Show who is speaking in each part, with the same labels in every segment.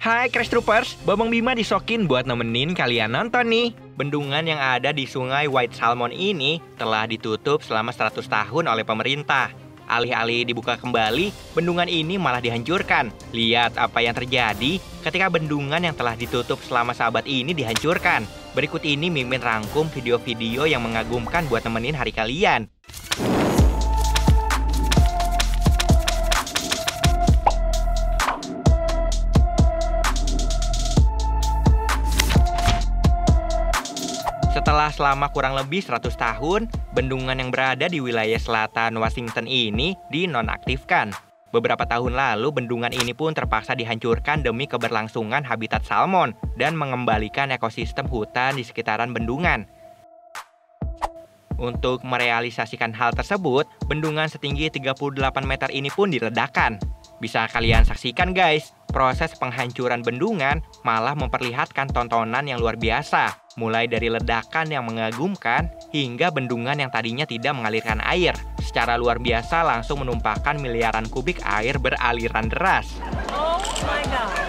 Speaker 1: Hai Crash Troopers, Bambang Bima disokin buat nemenin kalian nonton nih. Bendungan yang ada di sungai White Salmon ini telah ditutup selama 100 tahun oleh pemerintah. Alih-alih dibuka kembali, bendungan ini malah dihancurkan. Lihat apa yang terjadi ketika bendungan yang telah ditutup selama sahabat ini dihancurkan. Berikut ini Mimin rangkum video-video yang mengagumkan buat nemenin hari kalian. Setelah selama kurang lebih 100 tahun, bendungan yang berada di wilayah selatan Washington ini dinonaktifkan. Beberapa tahun lalu, bendungan ini pun terpaksa dihancurkan demi keberlangsungan habitat salmon dan mengembalikan ekosistem hutan di sekitaran bendungan. Untuk merealisasikan hal tersebut, bendungan setinggi 38 meter ini pun diledakan. Bisa kalian saksikan guys, proses penghancuran bendungan malah memperlihatkan tontonan yang luar biasa. Mulai dari ledakan yang mengagumkan hingga bendungan yang tadinya tidak mengalirkan air. Secara luar biasa langsung menumpahkan miliaran kubik air beraliran deras.
Speaker 2: Oh my God.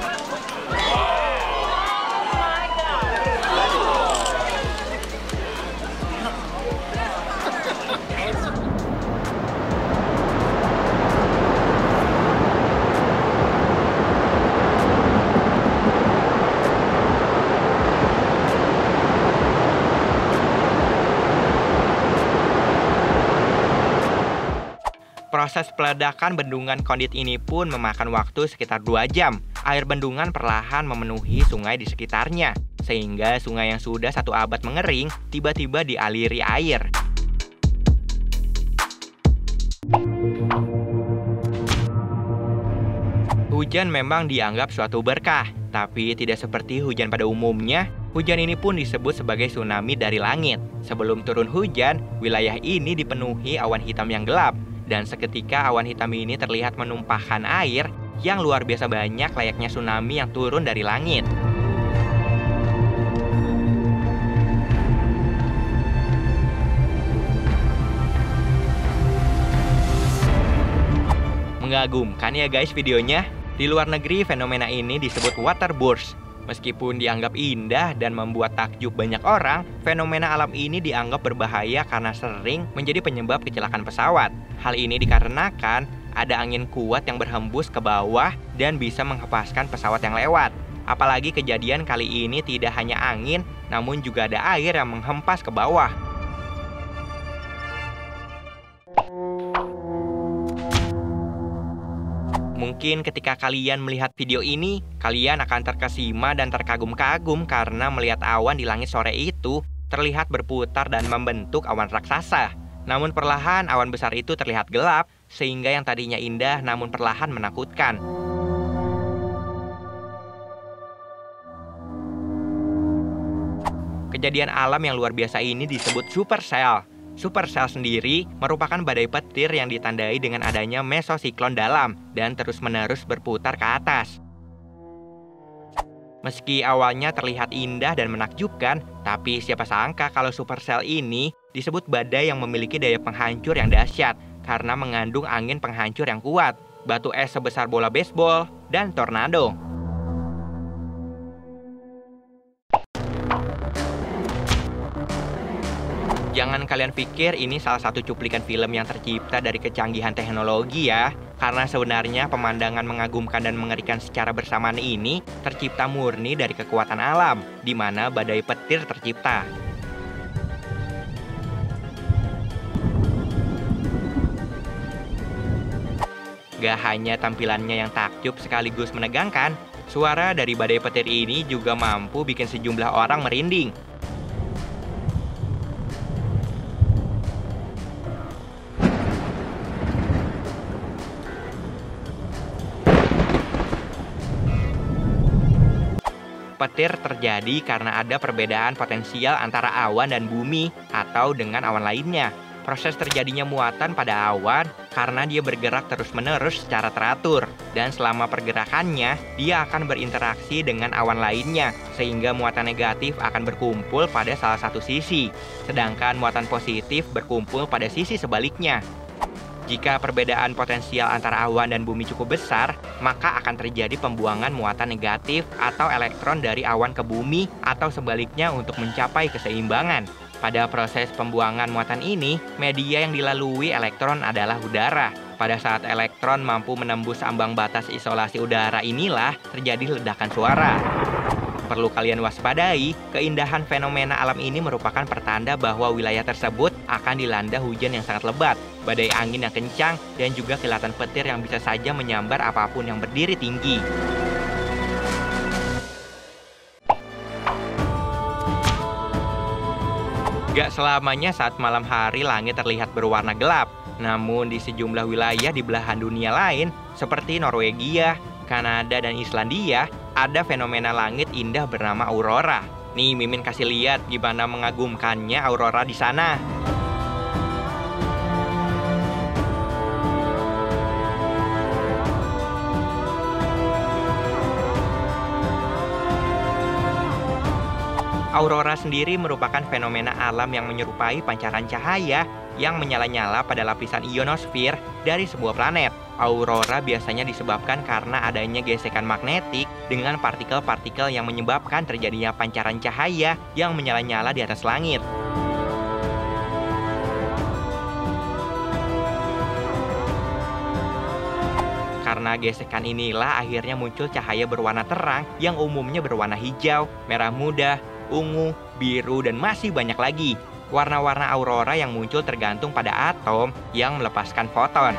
Speaker 1: Proses peledakan bendungan Kondit ini pun memakan waktu sekitar 2 jam. Air bendungan perlahan memenuhi sungai di sekitarnya, sehingga sungai yang sudah 1 abad mengering tiba-tiba dialiri air. Hujan memang dianggap suatu berkah, tapi tidak seperti hujan pada umumnya. Hujan ini pun disebut sebagai tsunami dari langit. Sebelum turun hujan, wilayah ini dipenuhi awan hitam yang gelap. Dan seketika awan hitam ini terlihat menumpahkan air yang luar biasa banyak layaknya tsunami yang turun dari langit. Mengagumkan ya guys videonya. Di luar negeri fenomena ini disebut waterburst. Meskipun dianggap indah dan membuat takjub banyak orang, fenomena alam ini dianggap berbahaya karena sering menjadi penyebab kecelakaan pesawat. Hal ini dikarenakan ada angin kuat yang berhembus ke bawah dan bisa menghempaskan pesawat yang lewat. Apalagi kejadian kali ini tidak hanya angin, namun juga ada air yang menghempas ke bawah. Mungkin ketika kalian melihat video ini, kalian akan terkesima dan terkagum-kagum karena melihat awan di langit sore itu terlihat berputar dan membentuk awan raksasa. Namun perlahan awan besar itu terlihat gelap, sehingga yang tadinya indah namun perlahan menakutkan. Kejadian alam yang luar biasa ini disebut supercell. Supercell sendiri merupakan badai petir yang ditandai dengan adanya mesosiklon dalam dan terus-menerus berputar ke atas. Meski awalnya terlihat indah dan menakjubkan, tapi siapa sangka kalau supercell ini disebut badai yang memiliki daya penghancur yang dahsyat karena mengandung angin penghancur yang kuat, batu es sebesar bola baseball, dan tornado. Jangan kalian pikir ini salah satu cuplikan film yang tercipta dari kecanggihan teknologi ya. Karena sebenarnya pemandangan mengagumkan dan mengerikan secara bersamaan ini tercipta murni dari kekuatan alam, di mana badai petir tercipta. Gak hanya tampilannya yang takjub sekaligus menegangkan, suara dari badai petir ini juga mampu bikin sejumlah orang merinding. Petir terjadi karena ada perbedaan potensial antara awan dan bumi atau dengan awan lainnya. Proses terjadinya muatan pada awan karena dia bergerak terus-menerus secara teratur. Dan selama pergerakannya, dia akan berinteraksi dengan awan lainnya, sehingga muatan negatif akan berkumpul pada salah satu sisi, sedangkan muatan positif berkumpul pada sisi sebaliknya. Jika perbedaan potensial antara awan dan bumi cukup besar, maka akan terjadi pembuangan muatan negatif atau elektron dari awan ke bumi atau sebaliknya untuk mencapai keseimbangan. Pada proses pembuangan muatan ini, media yang dilalui elektron adalah udara. Pada saat elektron mampu menembus ambang batas isolasi udara inilah terjadi ledakan suara. Perlu kalian waspadai, keindahan fenomena alam ini merupakan pertanda bahwa wilayah tersebut akan dilanda hujan yang sangat lebat, badai angin yang kencang, dan juga kilatan petir yang bisa saja menyambar apapun yang berdiri tinggi. Gak selamanya saat malam hari langit terlihat berwarna gelap. Namun di sejumlah wilayah di belahan dunia lain, seperti Norwegia, Kanada, dan Islandia, ada fenomena langit indah bernama aurora. Nih, Mimin kasih lihat gimana mengagumkannya aurora di sana. Aurora sendiri merupakan fenomena alam yang menyerupai pancaran cahaya yang menyala-nyala pada lapisan ionosfer dari sebuah planet. Aurora biasanya disebabkan karena adanya gesekan magnetik dengan partikel-partikel yang menyebabkan terjadinya pancaran cahaya yang menyala-nyala di atas langit. Karena gesekan inilah akhirnya muncul cahaya berwarna terang yang umumnya berwarna hijau, merah muda, ungu, biru, dan masih banyak lagi. Warna-warna aurora yang muncul tergantung pada atom yang melepaskan foton.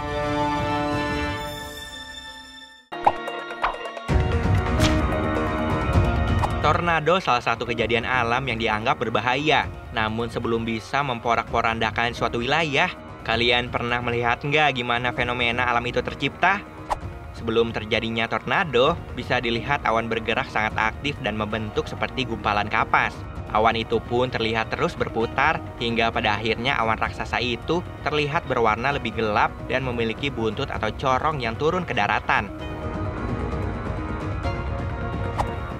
Speaker 1: Tornado salah satu kejadian alam yang dianggap berbahaya. Namun sebelum bisa memporak-porandakan suatu wilayah, kalian pernah melihat nggak gimana fenomena alam itu tercipta? Sebelum terjadinya tornado, bisa dilihat awan bergerak sangat aktif dan membentuk seperti gumpalan kapas. Awan itu pun terlihat terus berputar, hingga pada akhirnya awan raksasa itu terlihat berwarna lebih gelap dan memiliki buntut atau corong yang turun ke daratan.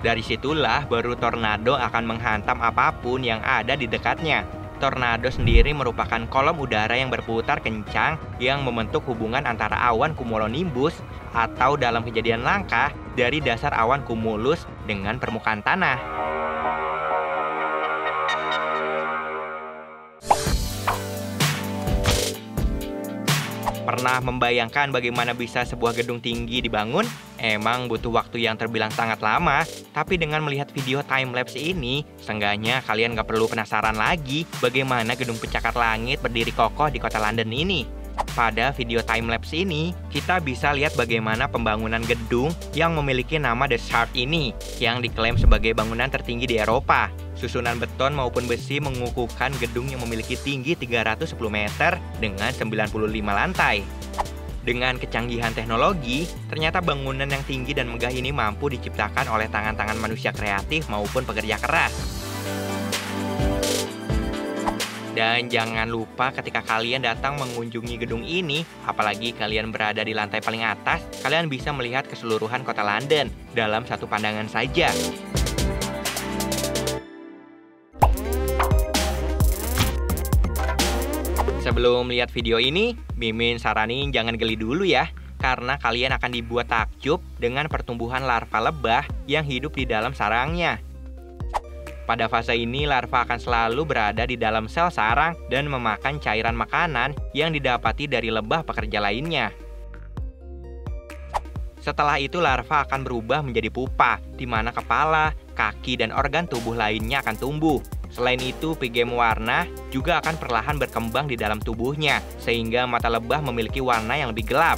Speaker 1: Dari situlah baru tornado akan menghantam apapun yang ada di dekatnya. Tornado sendiri merupakan kolom udara yang berputar kencang yang membentuk hubungan antara awan cumulonimbus atau dalam kejadian langka dari dasar awan cumulus dengan permukaan tanah. Pernah membayangkan bagaimana bisa sebuah gedung tinggi dibangun? Emang butuh waktu yang terbilang sangat lama, tapi dengan melihat video timelapse ini, seenggaknya kalian gak perlu penasaran lagi bagaimana gedung pencakar langit berdiri kokoh di kota London ini. Pada video timelapse ini, kita bisa lihat bagaimana pembangunan gedung yang memiliki nama The Shard ini, yang diklaim sebagai bangunan tertinggi di Eropa. Susunan beton maupun besi mengukuhkan gedung yang memiliki tinggi 310 meter dengan 95 lantai. Dengan kecanggihan teknologi, ternyata bangunan yang tinggi dan megah ini mampu diciptakan oleh tangan-tangan manusia kreatif maupun pekerja keras. Dan jangan lupa ketika kalian datang mengunjungi gedung ini, apalagi kalian berada di lantai paling atas, kalian bisa melihat keseluruhan kota London dalam satu pandangan saja. Sebelum lihat video ini, Mimin saranin jangan geli dulu ya, karena kalian akan dibuat takjub dengan pertumbuhan larva lebah yang hidup di dalam sarangnya. Pada fase ini, larva akan selalu berada di dalam sel sarang dan memakan cairan makanan yang didapati dari lebah pekerja lainnya. Setelah itu, larva akan berubah menjadi pupa, di mana kepala, kaki, dan organ tubuh lainnya akan tumbuh. Selain itu, pigem warna juga akan perlahan berkembang di dalam tubuhnya, sehingga mata lebah memiliki warna yang lebih gelap.